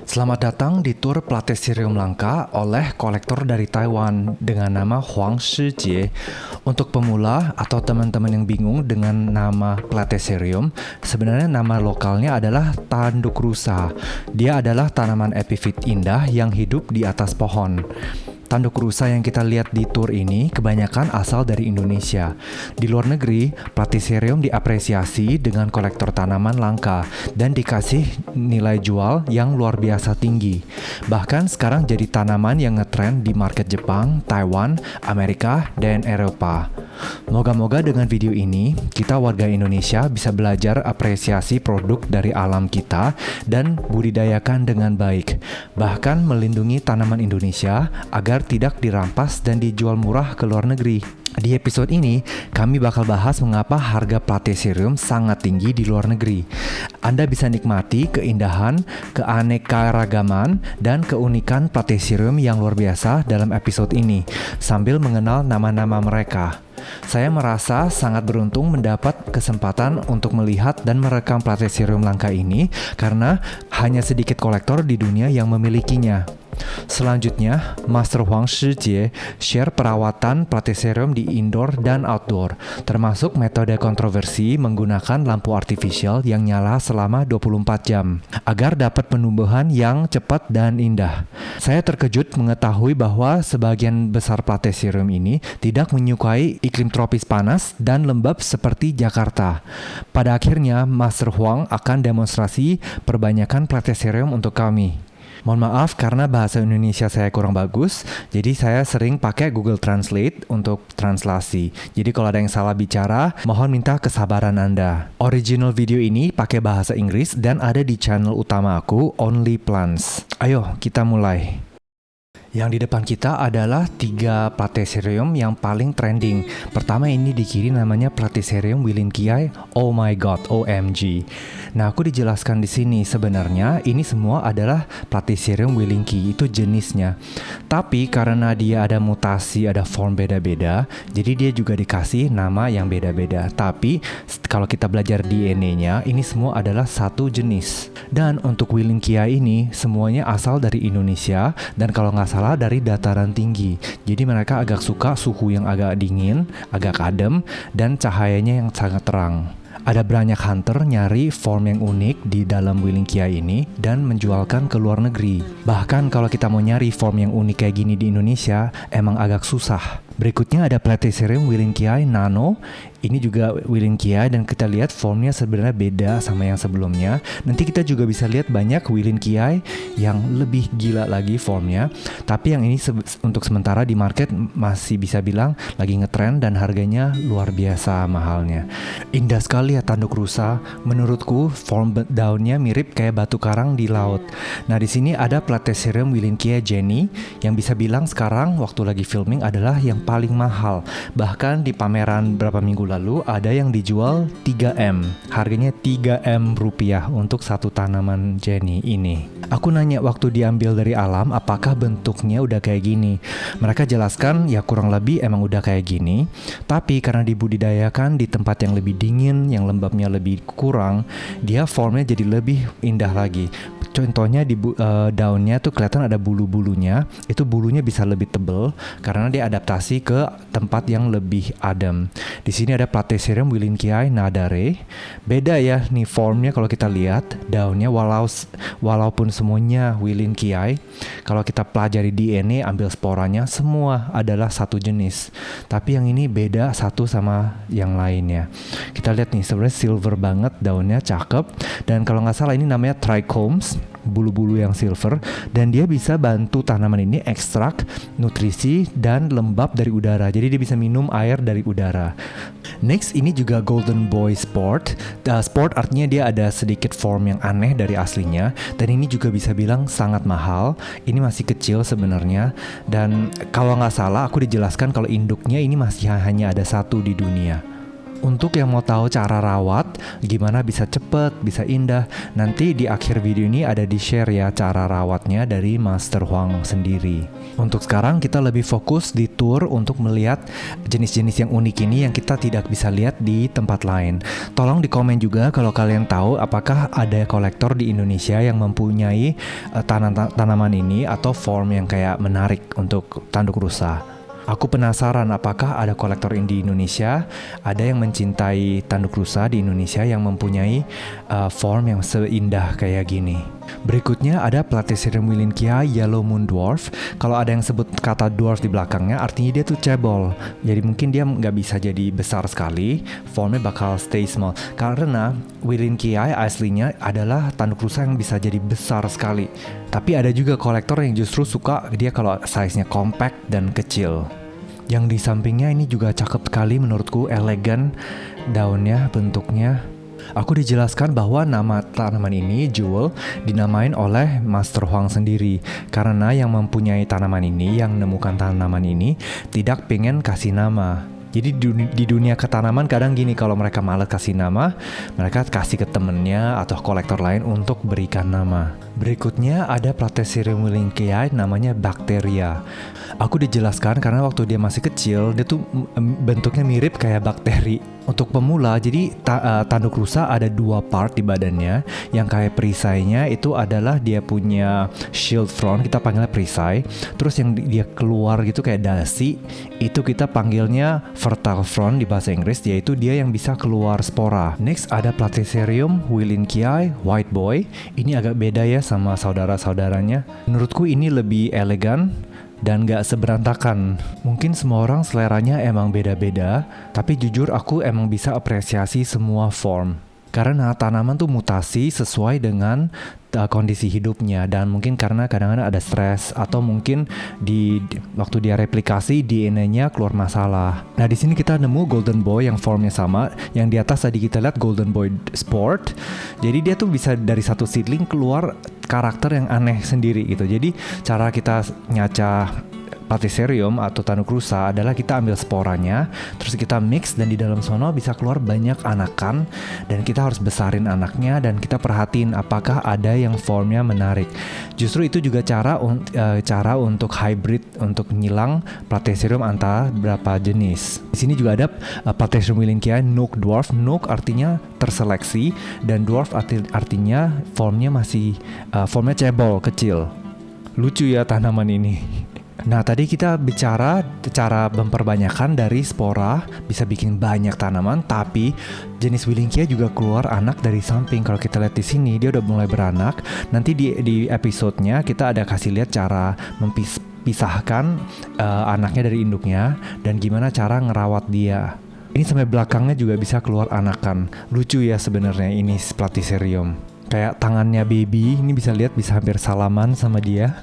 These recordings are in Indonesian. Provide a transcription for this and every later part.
Selamat datang di tur Platycerium langka oleh kolektor dari Taiwan dengan nama Huang Shijie. Untuk pemula atau teman-teman yang bingung dengan nama Platycerium, sebenarnya nama lokalnya adalah tanduk rusa. Dia adalah tanaman epifit indah yang hidup di atas pohon. Tanduk rusa yang kita lihat di tour ini kebanyakan asal dari Indonesia. Di luar negeri, Platycerium diapresiasi dengan kolektor tanaman langka dan dikasih nilai jual yang luar biasa tinggi. Bahkan sekarang jadi tanaman yang ngetrend di market Jepang, Taiwan, Amerika, dan Eropa. Moga-moga dengan video ini, kita warga Indonesia bisa belajar apresiasi produk dari alam kita dan budidayakan dengan baik. Bahkan melindungi tanaman Indonesia agar tidak dirampas dan dijual murah ke luar negeri. Di episode ini, kami bakal bahas mengapa harga Platycerium sangat tinggi di luar negeri. Anda bisa nikmati keindahan, keanekaragaman, dan keunikan Platycerium yang luar biasa dalam episode ini, sambil mengenal nama-nama mereka. Saya merasa sangat beruntung mendapat kesempatan untuk melihat dan merekam Platycerium langka ini karena hanya sedikit kolektor di dunia yang memilikinya. Selanjutnya, Master Huang Shijie share perawatan Platycerium di indoor dan outdoor, termasuk metode kontroversi menggunakan lampu artifisial yang nyala selama 24 jam, agar dapat penumbuhan yang cepat dan indah. Saya terkejut mengetahui bahwa sebagian besar Platycerium ini tidak menyukai iklim tropis panas dan lembab seperti Jakarta. Pada akhirnya, Master Huang akan demonstrasi perbanyakan Platycerium untuk kami. Mohon maaf karena bahasa Indonesia saya kurang bagus, jadi saya sering pakai Google Translate untuk translasi. Jadi kalau ada yang salah bicara, mohon minta kesabaran Anda. Original video ini pakai bahasa Inggris dan ada di channel utama aku, Only Plants. Ayo, kita mulai. Yang di depan kita adalah 3 Platycerium yang paling trending. Pertama ini di kiri namanya Platycerium Willinkii. Oh my god, OMG. Nah, aku dijelaskan di sini sebenarnya ini semua adalah Platycerium Willinkii, itu jenisnya. Tapi karena dia ada mutasi, ada form beda-beda, jadi dia juga dikasih nama yang beda-beda. Tapi kalau kita belajar DNA-nya, ini semua adalah satu jenis. Dan untuk Willinkii ini semuanya asal dari Indonesia dan kalau nggak salah dari dataran tinggi. Jadi mereka agak suka suhu yang agak dingin, agak adem, dan cahayanya yang sangat terang. Ada banyak hunter nyari form yang unik di dalam Willinkii ini dan menjualkan ke luar negeri. Bahkan kalau kita mau nyari form yang unik kayak gini di Indonesia, emang agak susah. Berikutnya ada Platycerium Willinkii Nano. Ini juga Willinkii dan kita lihat formnya sebenarnya beda sama yang sebelumnya. Nanti kita juga bisa lihat banyak Willinkii yang lebih gila lagi formnya. Tapi yang ini untuk sementara di market masih bisa bilang lagi ngetrend dan harganya luar biasa mahalnya. Indah sekali ya tanduk rusa. Menurutku form daunnya mirip kayak batu karang di laut. Nah di sini ada Platycerium Willinkii Jenny yang bisa bilang sekarang waktu lagi filming adalah yang paling mahal. Bahkan di pameran berapa minggu lalu ada yang dijual 3M. Harganya 3M rupiah untuk satu tanaman Jenny ini. Aku nanya waktu diambil dari alam apakah bentuknya udah kayak gini. Mereka jelaskan ya kurang lebih emang udah kayak gini. Tapi karena dibudidayakan di tempat yang lebih dingin, yang lembabnya lebih kurang, dia formnya jadi lebih indah lagi. Contohnya di daunnya tuh kelihatan ada bulu-bulunya. Itu bulunya bisa lebih tebal karena dia adaptasi ke tempat yang lebih adem. Di sini ada Platycerium Willinkii Nadare. Beda ya nih formnya kalau kita lihat daunnya walaupun semuanya Willinkii. Kalau kita pelajari DNA ambil sporanya semua adalah satu jenis. Tapi yang ini beda satu sama yang lainnya. Kita lihat nih sebenarnya silver banget daunnya cakep dan kalau nggak salah ini namanya trichomes. Bulu-bulu yang silver dan dia bisa bantu tanaman ini ekstrak nutrisi dan lembab dari udara. Jadi dia bisa minum air dari udara. Next ini juga Golden Boy Sport. Sport artinya dia ada sedikit form yang aneh dari aslinya dan ini juga bisa bilang sangat mahal. Ini masih kecil sebenarnya dan kalau nggak salah aku dijelaskan kalau induknya ini masih hanya ada satu di dunia. Untuk yang mau tahu cara rawat, gimana bisa cepet, bisa indah, nanti di akhir video ini ada di-share ya cara rawatnya dari Master Huang sendiri. Untuk sekarang kita lebih fokus di tour untuk melihat jenis-jenis yang unik ini yang kita tidak bisa lihat di tempat lain. Tolong di komen juga kalau kalian tahu apakah ada kolektor di Indonesia yang mempunyai tanaman ini atau form yang kayak menarik untuk tanduk rusa. Aku penasaran apakah ada kolektor di Indonesia, ada yang mencintai tanduk rusa di Indonesia yang mempunyai form yang seindah kayak gini. Berikutnya ada Platycerium willinkii Yellow Moon Dwarf. Kalau ada yang sebut kata dwarf di belakangnya, artinya dia tuh cebol. Jadi mungkin dia nggak bisa jadi besar sekali, formnya bakal stay small. Karena willinkii aslinya adalah tanduk rusa yang bisa jadi besar sekali. Tapi ada juga kolektor yang justru suka dia kalau size-nya compact dan kecil. Yang di sampingnya ini juga cakep sekali menurutku, elegan daunnya, bentuknya. Aku dijelaskan bahwa nama tanaman ini, Jewel, dinamain oleh Master Huang sendiri. Karena yang mempunyai tanaman ini, yang menemukan tanaman ini, tidak pengen kasih nama. Jadi di dunia ketanaman kadang gini, kalau mereka malas kasih nama, mereka kasih ke temennya atau kolektor lain untuk berikan nama. Berikutnya ada Platycerium willinkii namanya Bacteria. Aku dijelaskan karena waktu dia masih kecil, dia tuh bentuknya mirip kayak bakteri. Untuk pemula, jadi tanduk rusa ada 2 part di badannya. Yang kayak perisainya itu adalah dia punya shield front, kita panggilnya perisai. Terus yang dia keluar gitu kayak dasi, itu kita panggilnya fertile front di bahasa Inggris, yaitu dia yang bisa keluar spora. Next ada Platycerium willinkii White Boy. Ini agak beda ya sama saudara-saudaranya. Menurutku ini lebih elegan dan gak seberantakan. Mungkin semua orang seleranya emang beda-beda, tapi jujur aku emang bisa apresiasi semua form. Karena tanaman tuh mutasi sesuai dengan kondisi hidupnya, dan mungkin karena kadang-kadang ada stres atau mungkin waktu dia replikasi DNA-nya keluar masalah. Nah di sini kita nemu Golden Boy yang formnya sama, yang di atas tadi kita lihat Golden Boy Sport. Jadi dia tuh bisa dari satu seedling keluar karakter yang aneh sendiri gitu. Jadi cara kita nyaca Platycerium atau tanduk rusa adalah kita ambil sporanya, terus kita mix, dan di dalam sono bisa keluar banyak anakan, dan kita harus besarin anaknya dan kita perhatiin apakah ada yang formnya menarik. Justru itu juga cara untuk hybrid, untuk nyilang Platycerium antara beberapa jenis. Di sini juga ada Platycerium willinkii Nook Dwarf. Nook artinya terseleksi dan dwarf artinya formnya masih formnya cebol, kecil. Lucu ya tanaman ini. Nah tadi kita bicara cara memperbanyakan dari spora bisa bikin banyak tanaman, tapi jenis willinkii juga keluar anak dari samping. Kalau kita lihat di sini dia udah mulai beranak. Nanti di episodenya kita ada kasih lihat cara pisahkan anaknya dari induknya dan gimana cara ngerawat dia. Ini sampai belakangnya juga bisa keluar anakan. Lucu ya sebenarnya ini Platycerium. Kayak tangannya baby, ini bisa lihat bisa hampir salaman sama dia.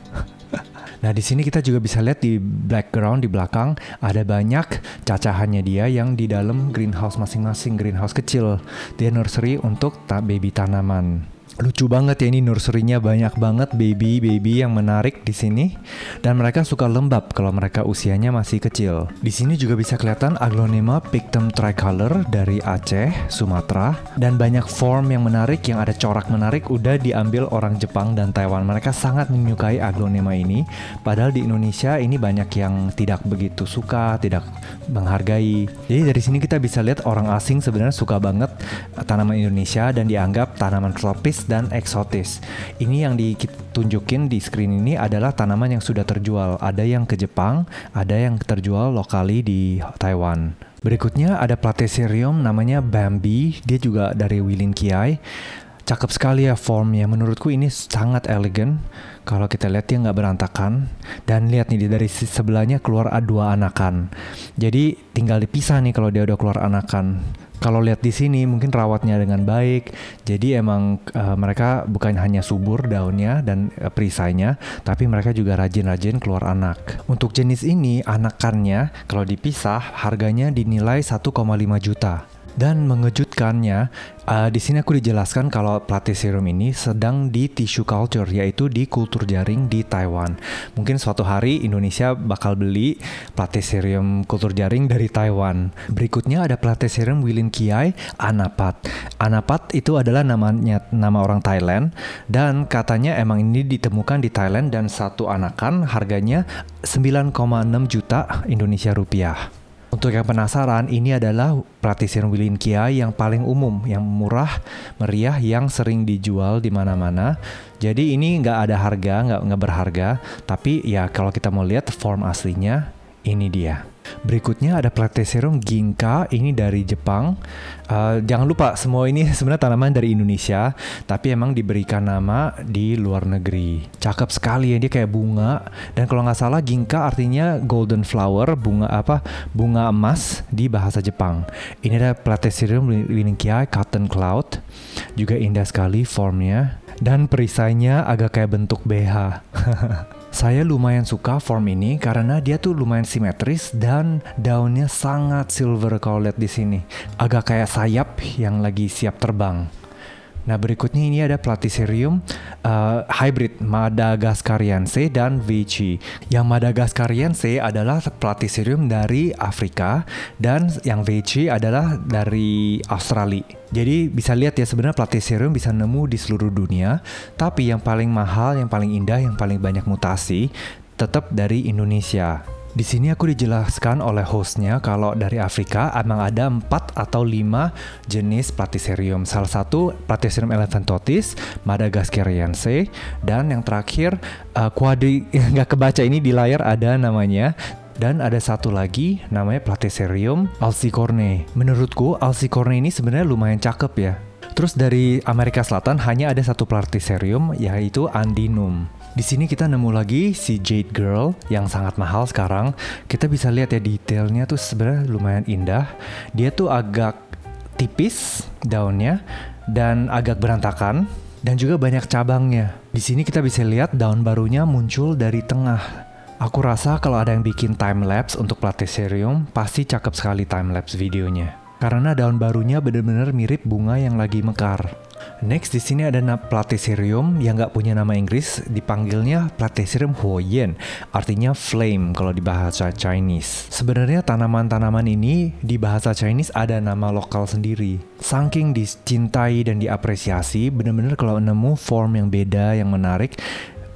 Nah di sini kita juga bisa lihat di background di belakang ada banyak cacahannya dia yang di dalam greenhouse masing-masing, greenhouse kecil. Dia nursery untuk baby tanaman. Lucu banget ya, ini nursery-nya banyak banget baby yang menarik di sini, dan mereka suka lembab kalau mereka usianya masih kecil. Di sini juga bisa kelihatan Aglonema pictum tricolor dari Aceh, Sumatera, dan banyak form yang menarik yang ada corak menarik udah diambil orang Jepang dan Taiwan. Mereka sangat menyukai Aglonema ini, padahal di Indonesia ini banyak yang tidak begitu suka, tidak menghargai. Jadi dari sini kita bisa lihat orang asing sebenarnya suka banget tanaman Indonesia dan dianggap tanaman tropis dan eksotis. Ini yang ditunjukin di screen ini adalah tanaman yang sudah terjual. Ada yang ke Jepang, ada yang terjual lokali di Taiwan. Berikutnya ada Platycerium namanya Bambi. Dia juga dari willinkii. Cakep sekali ya formnya. Menurutku ini sangat elegan. Kalau kita lihat dia nggak berantakan. Dan lihat nih dari sebelahnya keluar 2 anakan. Jadi tinggal dipisah nih kalau dia udah keluar anakan. Kalau lihat di sini mungkin rawatnya dengan baik. Jadi emang mereka bukan hanya subur daunnya dan perisainya, tapi mereka juga rajin-rajin keluar anak. Untuk jenis ini anakannya kalau dipisah harganya dinilai 1,5 juta. Dan mengejutkannya, di sini aku dijelaskan kalau Platycerium ini sedang di tissue culture, yaitu di kultur jaring di Taiwan. Mungkin suatu hari Indonesia bakal beli Platycerium kultur jaring dari Taiwan. Berikutnya ada Platycerium willinkii anapat. Anapat itu adalah nama orang Thailand, dan katanya emang ini ditemukan di Thailand dan satu anakan harganya 9,6 juta Indonesia rupiah. Untuk yang penasaran, ini adalah Platycerium willinkii yang paling umum, yang murah, meriah, yang sering dijual di mana-mana. Jadi ini nggak ada harga, nggak berharga. Tapi ya kalau kita mau lihat form aslinya, ini dia. Berikutnya ada Platycerium ginkgo, ini dari Jepang. Jangan lupa semua ini sebenarnya tanaman dari Indonesia, tapi emang diberikan nama di luar negeri. Cakep sekali ya, dia kayak bunga. Dan kalau nggak salah ginkgo artinya golden flower, bunga emas di bahasa Jepang. Ini ada Platycerium willinkii cotton cloud, juga indah sekali formnya. Dan perisainya agak kayak bentuk BH. Saya lumayan suka form ini karena dia tuh lumayan simetris dan daunnya sangat silver kalau lihat di sini. Agak kayak sayap yang lagi siap terbang. Nah, berikutnya ini ada Platycerium hybrid Madagascariense dan Veitchii. Yang Madagascariense adalah Platycerium dari Afrika dan yang Veitchii adalah dari Australia. Jadi bisa lihat ya, sebenarnya Platycerium bisa nemu di seluruh dunia, tapi yang paling mahal, yang paling indah, yang paling banyak mutasi tetap dari Indonesia. Di sini aku dijelaskan oleh hostnya kalau dari Afrika emang ada 4 atau 5 jenis Platycerium. Salah satu Platycerium elephantotis, Madagascariense, dan yang terakhir nggak kebaca ini di layar ada namanya. Dan ada satu lagi namanya Platycerium alcicorne. Menurutku alcicorne ini sebenarnya lumayan cakep ya. Terus dari Amerika Selatan hanya ada satu Platycerium, yaitu Andinum. Di sini kita nemu lagi si Jade Girl yang sangat mahal sekarang. Kita bisa lihat ya detailnya tuh sebenarnya lumayan indah. Dia tuh agak tipis daunnya dan agak berantakan dan juga banyak cabangnya. Di sini kita bisa lihat daun barunya muncul dari tengah. Aku rasa kalau ada yang bikin time-lapse untuk Platycerium, pasti cakep sekali time-lapse videonya. Karena daun barunya benar-benar mirip bunga yang lagi mekar. Next, di sini ada Platycerium yang nggak punya nama Inggris, dipanggilnya Platycerium huoyan, artinya flame kalau di bahasa Chinese. Sebenarnya tanaman-tanaman ini di bahasa Chinese ada nama lokal sendiri. Saking dicintai dan diapresiasi, benar-benar kalau nemu form yang beda, yang menarik,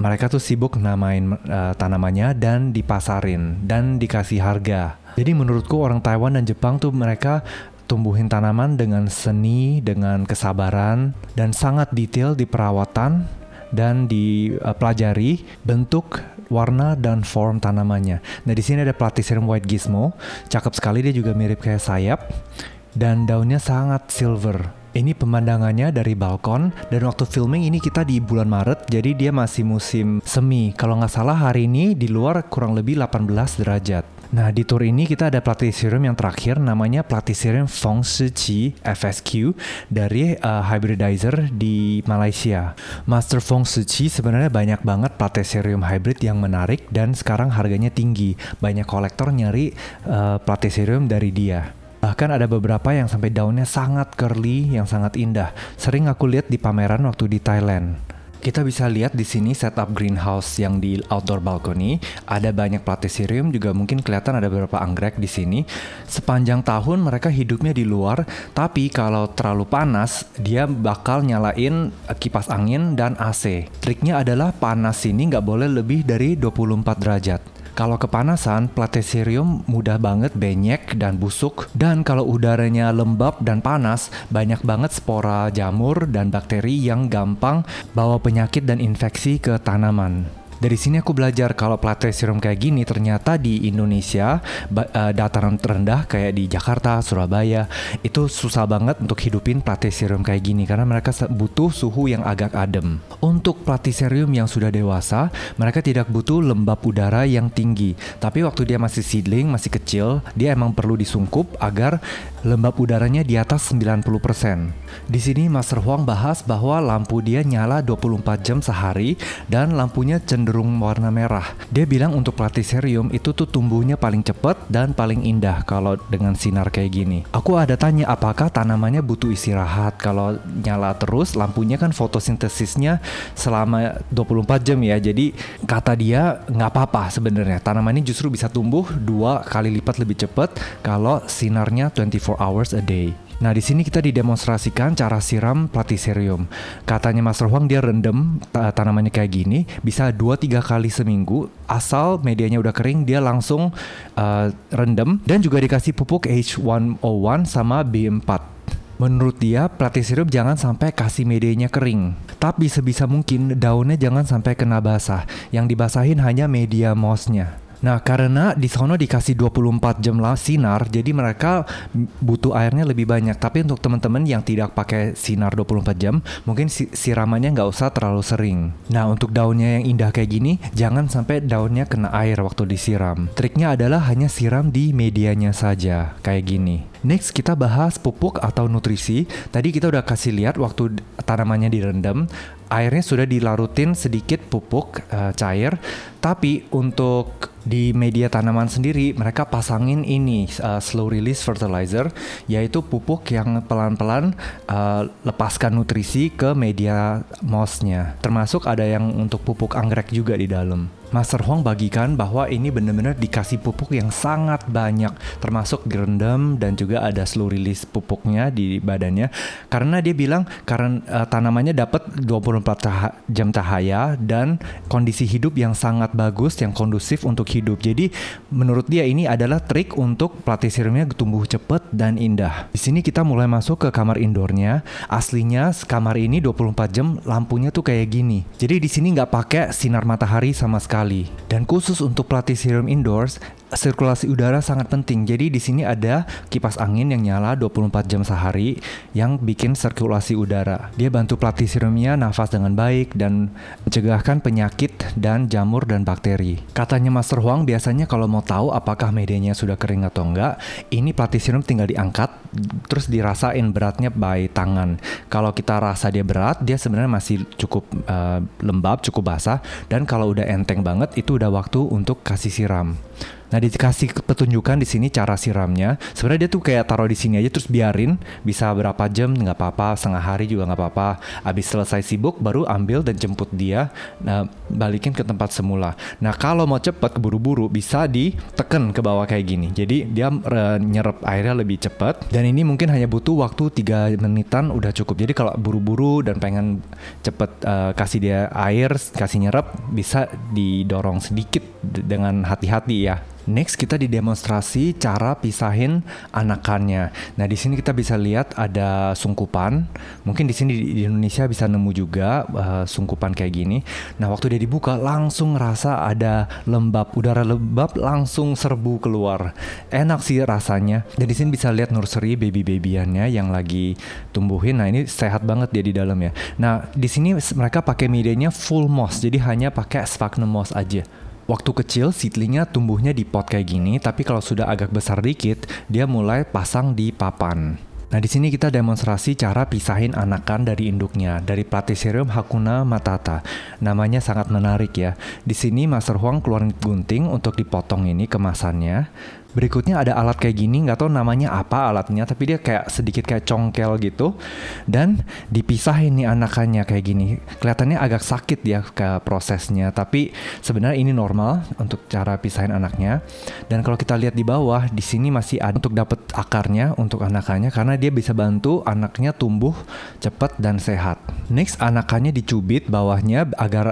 mereka tuh sibuk namain tanamannya dan dipasarin dan dikasih harga. Jadi menurutku orang Taiwan dan Jepang tuh mereka tumbuhin tanaman dengan seni, dengan kesabaran, dan sangat detail di perawatan dan dipelajari bentuk, warna, dan form tanamannya. Nah di sini ada Platycerium white gizmo, cakep sekali, dia juga mirip kayak sayap, dan daunnya sangat silver. Ini pemandangannya dari balkon, dan waktu filming ini kita di bulan Maret, jadi dia masih musim semi. Kalau nggak salah hari ini di luar kurang lebih 18 derajat. Nah di tour ini kita ada Platycerium yang terakhir, namanya Platycerium Fengshiji FSQ dari hybridizer di Malaysia. Master Fengshiji sebenarnya banyak banget Platycerium hybrid yang menarik dan sekarang harganya tinggi. Banyak kolektor nyari Platycerium dari dia. Bahkan ada beberapa yang sampai daunnya sangat curly, yang sangat indah. Sering aku lihat di pameran waktu di Thailand. Kita bisa lihat di sini setup greenhouse yang di outdoor balcony. Ada banyak Platycerium, juga mungkin kelihatan ada beberapa anggrek di sini. Sepanjang tahun mereka hidupnya di luar, tapi kalau terlalu panas, dia bakal nyalain kipas angin dan AC. Triknya adalah panas sini nggak boleh lebih dari 24 derajat. Kalau kepanasan, Platycerium mudah banget benyek dan busuk. Dan kalau udaranya lembab dan panas, banyak banget spora jamur dan bakteri yang gampang bawa penyakit dan infeksi ke tanaman. Dari sini aku belajar kalau Platycerium kayak gini ternyata di Indonesia, dataran terendah kayak di Jakarta, Surabaya, itu susah banget untuk hidupin Platycerium kayak gini karena mereka butuh suhu yang agak adem. Untuk Platycerium yang sudah dewasa, mereka tidak butuh lembab udara yang tinggi. Tapi waktu dia masih seedling, masih kecil, dia emang perlu disungkup agar lembab udaranya di atas 90%. Di sini Master Huang bahas bahwa lampu dia nyala 24 jam sehari dan lampunya cenderung cenderung warna merah. Dia bilang untuk Platycerium itu tuh tumbuhnya paling cepat dan paling indah kalau dengan sinar kayak gini. Aku ada tanya apakah tanamannya butuh istirahat. Kalau nyala terus lampunya kan fotosintesisnya selama 24 jam ya. Jadi kata dia nggak apa-apa sebenarnya. Tanaman ini justru bisa tumbuh 2 kali lipat lebih cepat kalau sinarnya 24 hours a day. Nah, di sini kita didemonstrasikan cara siram Platycerium. Katanya Master Huang dia rendam tanamannya kayak gini, bisa 2-3 kali seminggu. Asal medianya udah kering, dia langsung rendam dan juga dikasih pupuk H101 sama B4. Menurut dia, Platycerium jangan sampai kasih medianya kering. Tapi sebisa mungkin daunnya jangan sampai kena basah. Yang dibasahin hanya media mossnya. Nah, karena di sono dikasih 24 jam lah sinar, jadi mereka butuh airnya lebih banyak. Tapi untuk teman-teman yang tidak pakai sinar 24 jam, mungkin siramannya nggak usah terlalu sering. Nah, untuk daunnya yang indah kayak gini, jangan sampai daunnya kena air waktu disiram. Triknya adalah hanya siram di medianya saja, kayak gini. Next, kita bahas pupuk atau nutrisi. Tadi kita udah kasih lihat waktu tanamannya direndam, airnya sudah dilarutin sedikit pupuk cair. Tapi untuk di media tanaman sendiri, mereka pasangin ini slow release fertilizer, yaitu pupuk yang pelan-pelan lepaskan nutrisi ke media mossnya. Termasuk ada yang untuk pupuk anggrek juga di dalam. Master Huang bagikan bahwa ini benar-benar dikasih pupuk yang sangat banyak, termasuk direndam dan juga ada slow release pupuknya di badannya. Karena dia bilang karena tanamannya dapat 24 jam cahaya dan kondisi hidup yang sangat bagus, yang kondusif untuk hidup. Jadi menurut dia ini adalah trik untuk Platyceriumnya tumbuh cepat dan indah. Di sini kita mulai masuk ke kamar indoornya. Aslinya kamar ini 24 jam lampunya tuh kayak gini. Jadi di sini nggak pakai sinar matahari sama sekali. Dan khusus untuk Platycerium indoors, sirkulasi udara sangat penting. Jadi di sini ada kipas angin yang nyala 24 jam sehari yang bikin sirkulasi udara. Dia bantu Platyceriumnya nafas dengan baik dan mencegahkan penyakit dan jamur dan bakteri. Katanya Master Huang, biasanya kalau mau tahu apakah medianya sudah kering atau enggak, ini Platycerium tinggal diangkat terus dirasain beratnya by tangan. Kalau kita rasa dia berat, dia sebenarnya masih cukup lembab, cukup basah, dan kalau udah enteng banget itu udah waktu untuk kasih siram. Nah, dikasih petunjukan di sini cara siramnya. Sebenarnya dia tuh kayak taruh di sini aja terus biarin, bisa berapa jam nggak apa-apa, setengah hari juga nggak apa-apa. Abis selesai sibuk baru ambil dan jemput dia, nah, balikin ke tempat semula. Nah, kalau mau cepet keburu-buru bisa ditekan ke bawah kayak gini. Jadi dia nyerap airnya lebih cepat dan ini mungkin hanya butuh waktu 3 menitan udah cukup. Jadi kalau buru-buru dan pengen cepet kasih dia air, kasih nyerap, bisa didorong sedikit dengan hati-hati ya. Next, kita didemonstrasi cara pisahin anakannya. Nah, di sini kita bisa lihat ada sungkupan. Mungkin di sini di Indonesia bisa nemu juga sungkupan kayak gini. Nah, waktu dia dibuka langsung ngerasa ada lembab, udara lembab langsung serbu keluar. Enak sih rasanya. Dan di sini bisa lihat nursery baby-babyannya yang lagi tumbuhin. Nah, ini sehat banget dia di dalam ya. Nah, di sini mereka pakai medianya full moss. Jadi hanya pakai sphagnum moss aja. Waktu kecil seedlingnya tumbuhnya di pot kayak gini, tapi kalau sudah agak besar dikit, dia mulai pasang di papan. Nah, di sini kita demonstrasi cara pisahin anakan dari induknya, dari Platycerium Hakuna Matata. Namanya sangat menarik ya. Di sini Master Huang keluarin gunting untuk dipotong ini kemasannya. Berikutnya ada alat kayak gini, nggak tahu namanya apa alatnya, tapi dia kayak sedikit kayak congkel gitu. Dan dipisahin nih anakannya kayak gini. Kelihatannya agak sakit ya ke prosesnya, tapi sebenarnya ini normal untuk cara pisahin anaknya. Dan kalau kita lihat di bawah, di sini masih ada untuk dapat akarnya untuk anakannya, karena dia bisa bantu anaknya tumbuh cepat dan sehat. Next, anakannya dicubit bawahnya agar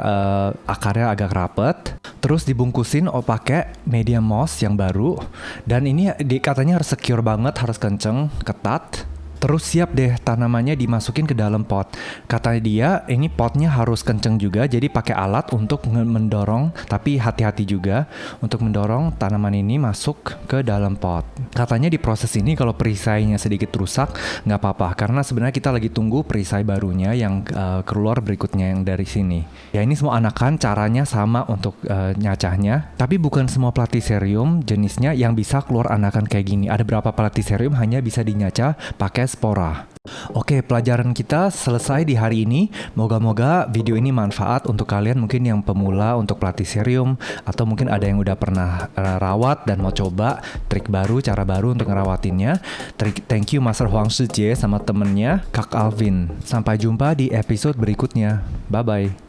akarnya agak rapet. Terus dibungkusin pakai media moss yang baru. Dan ini katanya harus secure banget, harus kenceng, ketat. Terus siap deh tanamannya dimasukin ke dalam pot. Kata dia ini potnya harus kenceng juga, jadi pakai alat untuk mendorong, tapi hati-hati juga untuk mendorong tanaman ini masuk ke dalam pot. Katanya di proses ini kalau perisainya sedikit rusak nggak apa-apa, karena sebenarnya kita lagi tunggu perisai barunya yang keluar berikutnya yang dari sini. Ya, ini semua anakan caranya sama untuk nyacahnya, tapi bukan semua Platycerium jenisnya yang bisa keluar anakan kayak gini. Ada beberapa Platycerium hanya bisa dinyacah pakai spora. Oke, pelajaran kita selesai di hari ini. Moga-moga video ini manfaat untuk kalian mungkin yang pemula untuk Platycerium, atau mungkin ada yang udah pernah rawat dan mau coba trik baru, cara baru untuk ngerawatinnya. Thank you Master Huang Shijie sama temennya Kak Alvin. Sampai jumpa di episode berikutnya. Bye-bye.